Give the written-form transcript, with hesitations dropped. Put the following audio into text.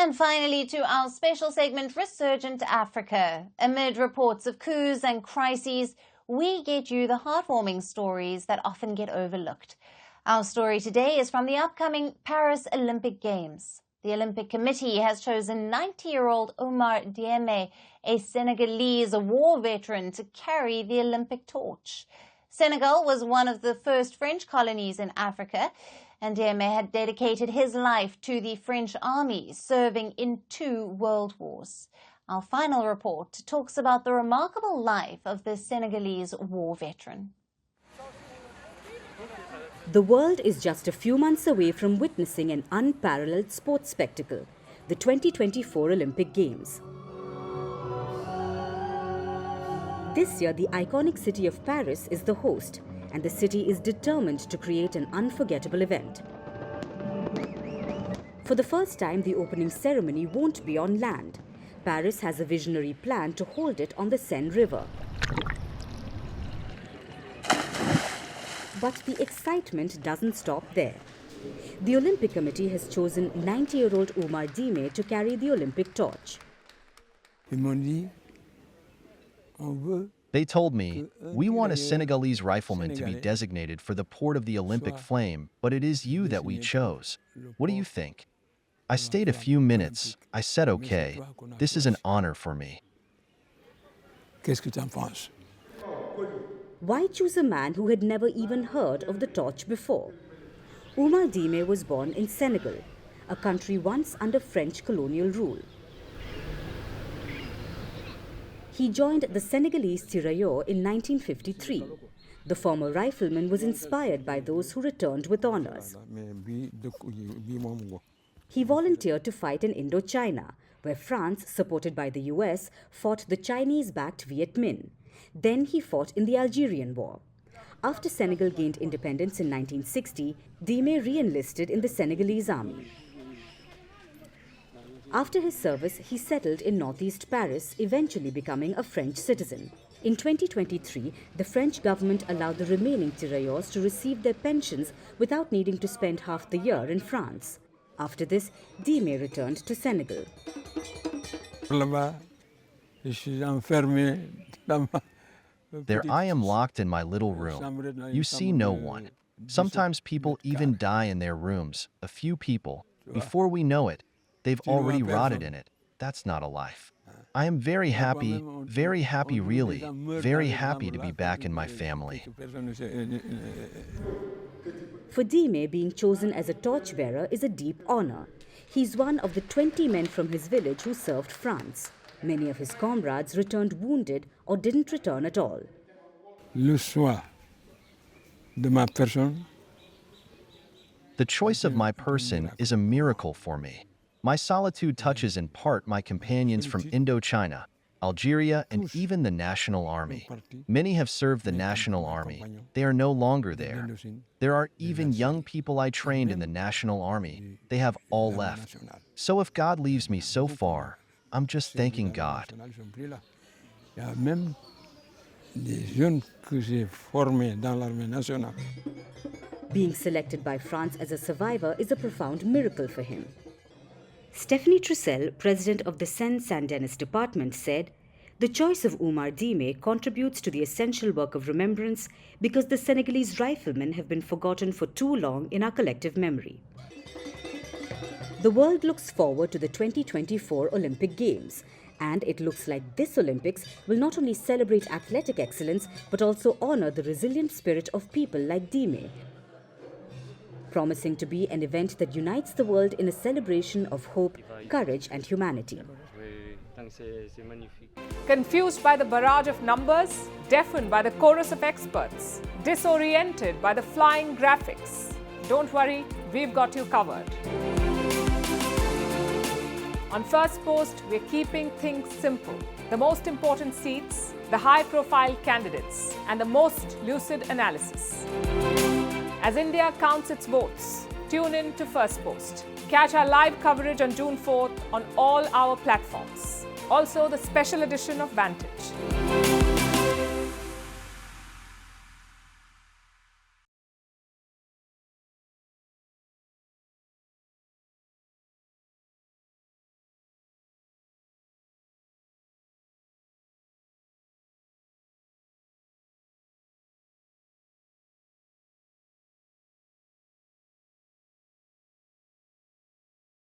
And finally, to our special segment, Resurgent Africa. Amid reports of coups and crises, we get you the heartwarming stories that often get overlooked. Our story today is from the upcoming Paris Olympic Games. The Olympic Committee has chosen 90-year-old Oumar Dieme, a Senegalese war veteran, to carry the Olympic torch. Senegal was one of the first French colonies in Africa, and Dieme had dedicated his life to the French army, serving in 2 world wars. Our final report talks about the remarkable life of the Senegalese war veteran. The world is just a few months away from witnessing an unparalleled sports spectacle, the 2024 Olympic Games. This year, the iconic city of Paris is the host, and the city is determined to create an unforgettable event. For the first time, the opening ceremony won't be on land. Paris has a visionary plan to hold it on the Seine River. But the excitement doesn't stop there. The Olympic Committee has chosen 90-year-old Oumar Dieme to carry the Olympic torch. They told me, we want a Senegalese rifleman to be designated for the port of the Olympic flame, but it is you that we chose. What do you think? I stayed a few minutes. I said, okay, this is an honor for me. Why choose a man who had never even heard of the torch before? Oumar Dieme was born in Senegal, a country once under French colonial rule. He joined the Senegalese tirailleurs in 1953. The former rifleman was inspired by those who returned with honors. He volunteered to fight in Indochina, where France, supported by the US, fought the Chinese-backed Viet Minh. Then he fought in the Algerian War. After Senegal gained independence in 1960, Dieme re-enlisted in the Senegalese army. After his service, he settled in northeast Paris, eventually becoming a French citizen. In 2023, the French government allowed the remaining tirailleurs to receive their pensions without needing to spend half the year in France. After this, Dieme returned to Senegal. There I am locked in my little room. You see no one. Sometimes people even die in their rooms, a few people. Before we know it, they've already rotted in it. That's not a life. I am very happy really, very happy to be back in my family. For Dieme, being chosen as a torchbearer is a deep honor. He's one of the 20 men from his village who served France. Many of his comrades returned wounded or didn't return at all. The choice of my person is a miracle for me. My solitude touches in part my companions from Indochina, Algeria, and even the National Army. Many have served the National Army. They are no longer there. There are even young people I trained in the National Army. They have all left. So if God leaves me so far, I'm just thanking God. Being selected by France as a survivor is a profound miracle for him. Stephanie Troussel, president of the Seine-Saint-Denis department, said, "The choice of Oumar Dieme contributes to the essential work of remembrance because the Senegalese riflemen have been forgotten for too long in our collective memory." The world looks forward to the 2024 Olympic Games, and it looks like this Olympics will not only celebrate athletic excellence but also honor the resilient spirit of people like Dieme, promising to be an event that unites the world in a celebration of hope, courage, and humanity. Confused by the barrage of numbers, deafened by the chorus of experts, disoriented by the flying graphics, don't worry, we've got you covered. On Firstpost, we're keeping things simple. The most important seats, the high-profile candidates, and the most lucid analysis. As India counts its votes, tune in to Firstpost. Catch our live coverage on June 4th on all our platforms. Also, the special edition of Vantage.